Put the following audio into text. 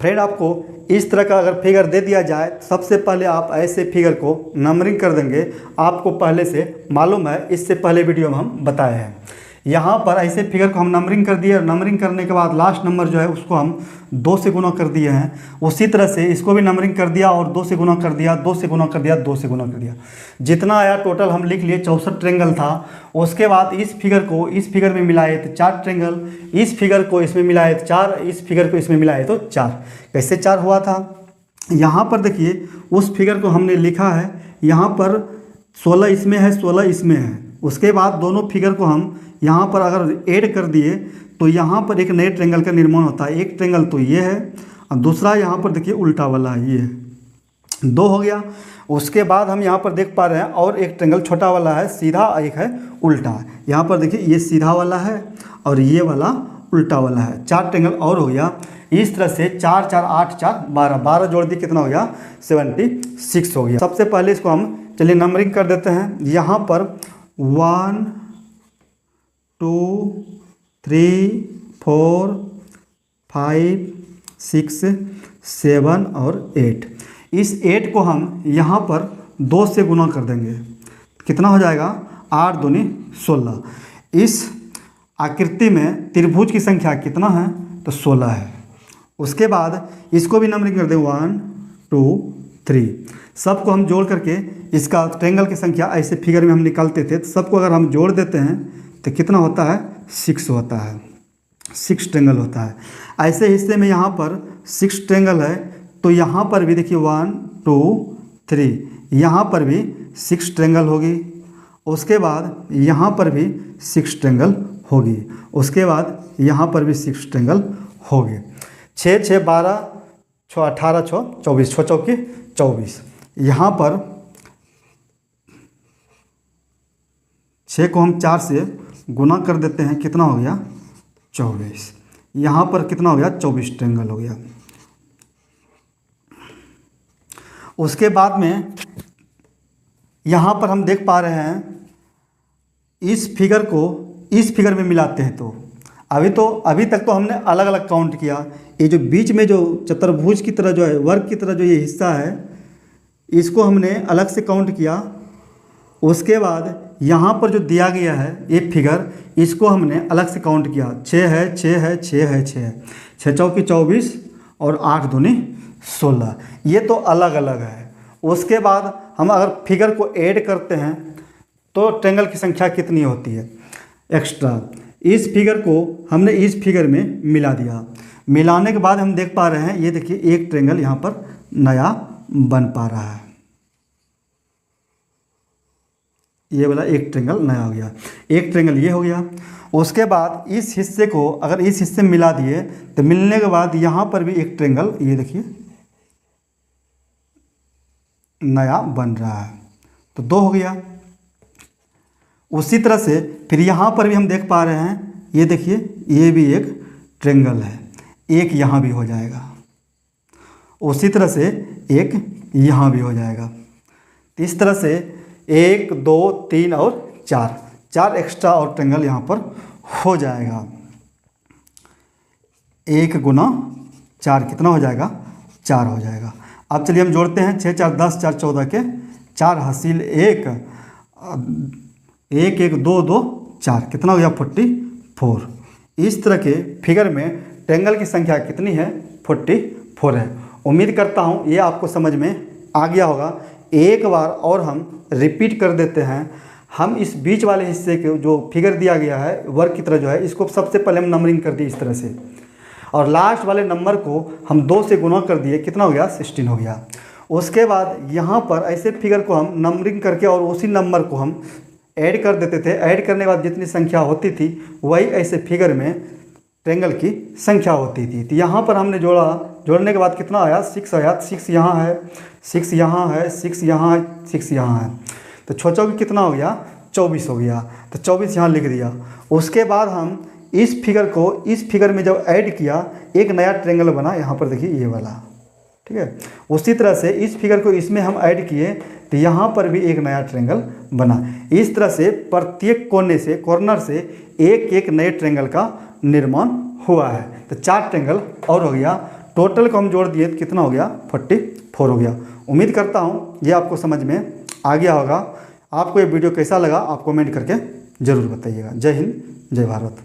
Friend आपको इस तरह का अगर फिगर दे दिया जाए, सबसे पहले आप ऐसे फिगर को नंबरिंग कर देंगे। आपको पहले से मालूम है, इससे पहले वीडियो में हम बताए हैं। यहाँ पर ऐसे फिगर को हम नंबरिंग कर दिए, और नंबरिंग करने के बाद लास्ट नंबर जो है उसको हम 2 से गुना कर दिए हैं। उसी तरह से इसको भी नंबरिंग कर दिया और 2 से गुना कर दिया, 2 से गुना कर दिया, 2 से गुना कर दिया। जितना आया टोटल हम लिख लिए, 64 ट्रेंगल था। उसके बाद इस फिगर को इस फिगर में मिलाए तो 4 ट्रेंगल, इस फिगर को इसमें मिलाए तो 4, इस फिगर को इसमें मिलाए तो 4। कैसे 4 हुआ था? यहाँ पर देखिए, उस फिगर को हमने लिखा है, यहाँ पर 16 इसमें है, 16 इसमें है। उसके बाद दोनों फिगर को हम यहाँ पर अगर ऐड कर दिए तो यहाँ पर एक नए ट्रेंगल का निर्माण होता है। एक ट्रेंगल तो ये है, और दूसरा यहाँ पर देखिए उल्टा वाला है, ये है, 2 हो गया। उसके बाद हम यहाँ पर देख पा रहे हैं और एक ट्रेंगल छोटा वाला है सीधा, एक है उल्टा। यहाँ पर देखिए ये सीधा वाला है और ये वाला उल्टा वाला है। 4 ट्रेंगल और हो गया। इस तरह से 4 4 8 4 12, 12 जोड़ दिए, कितना हो गया? 76 हो गया। सबसे पहले इसको हम चलिए नंबरिंग कर देते हैं। यहाँ पर 1 2 3 4 5 6 7 और 8। इस 8 को हम यहाँ पर 2 से गुना कर देंगे, कितना हो जाएगा? 8 दूनी 16। इस आकृति में त्रिभुज की संख्या कितना है? तो 16 है। उसके बाद इसको भी नंबरिंग कर दें, 1 2 3। सबको हम जोड़ करके इसका ट्रेंगल की संख्या ऐसे फिगर में हम निकालते थे, तो सबको अगर हम जोड़ देते हैं तो कितना होता है? 6 होता है। 6 ट्रेंगल होता है। ऐसे हिस्से में यहाँ पर 6 ट्रेंगल है, तो यहाँ पर भी देखिए 1 2 3, यहाँ पर भी 6 ट्रेंगल होगी। उसके बाद यहाँ पर भी 6 ट्रेंगल होगी। उसके बाद यहाँ पर भी 6 ट्रेंगल होगी। 6 6 12 6 18 6 24, 6 चौके 24। यहाँ पर 6 को हम 4 से गुना कर देते हैं, कितना हो गया? 24। यहाँ पर कितना हो गया? 24 ट्रेंगल हो गया। उसके बाद में यहाँ पर हम देख पा रहे हैं, इस फिगर को इस फिगर में मिलाते हैं तो अभी तक तो हमने अलग अलग काउंट किया। ये जो बीच में जो चतुर्भुज की तरह जो है, वर्ग की तरह जो ये हिस्सा है, इसको हमने अलग से काउंट किया। उसके बाद यहाँ पर जो दिया गया है ये फिगर, इसको हमने अलग से काउंट किया। 6 है 6 है 6 है 6 है, 6 चौकी 24 और 8 दूनी 16। ये तो अलग अलग है। उसके बाद हम अगर फिगर को ऐड करते हैं तो ट्रेंगल की संख्या कितनी होती है एक्स्ट्रा। इस फिगर को हमने इस फिगर में मिला दिया। मिलाने के बाद हम देख पा रहे हैं, ये देखिए एक ट्रेंगल यहाँ पर नया बन पा रहा है। ये वाला एक ट्रेंगल नया हो गया, एक ट्रेंगल ये हो गया। उसके बाद इस हिस्से को अगर इस हिस्से में मिला दिए तो मिलने के बाद यहाँ पर भी एक ट्रेंगल, ये देखिए नया बन रहा है, तो 2 हो गया। उसी तरह से फिर यहाँ पर भी हम देख पा रहे हैं, ये देखिए ये भी एक ट्रेंगल है, एक यहाँ भी हो जाएगा। उसी तरह से एक यहाँ भी हो जाएगा। तो इस तरह से 1 2 3 और 4 एक्स्ट्रा और ट्रेंगल यहाँ पर हो जाएगा। 1 गुना 4 कितना हो जाएगा? 4 हो जाएगा। अब चलिए हम जोड़ते हैं। 6 4 10 4 14 के 4 हासिल 1 1 1 2 2 4, कितना हो गया? 44। इस तरह के फिगर में ट्रेंगल की संख्या कितनी है? 44 है। उम्मीद करता हूँ ये आपको समझ में आ गया होगा। एक बार और हम रिपीट कर देते हैं। हम इस बीच वाले हिस्से के जो फिगर दिया गया है वर्ग की तरह जो है, इसको सबसे पहले हम नंबरिंग कर दिए इस तरह से, और लास्ट वाले नंबर को हम 2 से गुना कर दिए, कितना हो गया? 16 हो गया। उसके बाद यहाँ पर ऐसे फिगर को हम नंबरिंग करके और उसी नंबर को हम ऐड कर देते थे। ऐड करने के बाद जितनी संख्या होती थी वही ऐसे फिगर में ट्रेंगल की संख्या होती थी। तो यहाँ पर हमने जोड़ा, जोड़ने के बाद कितना आया? 6 आया। 6 यहाँ है, 6 यहाँ है, 6 यहाँ है, 6 यहाँ है, तो 6 चौकी कितना हो गया? 24 हो गया। तो 24 यहाँ लिख दिया। उसके बाद हम इस फिगर को इस फिगर में जब ऐड किया, एक नया ट्रेंगल बना, यहाँ पर देखिए ये वाला, ठीक है। उसी तरह से इस फिगर को इसमें हम ऐड किए तो यहाँ पर भी एक नया ट्रेंगल बना। इस तरह से प्रत्येक कोने से, कॉर्नर से एक एक नए ट्रेंगल का निर्माण हुआ है। तो 4 ट्रेंगल और हो गया। टोटल को हम जोड़ दिए तो कितना हो गया 44 हो गया। उम्मीद करता हूँ ये आपको समझ में आ गया होगा। आपको ये वीडियो कैसा लगा आप कमेंट करके ज़रूर बताइएगा। जय हिंद, जय भारत।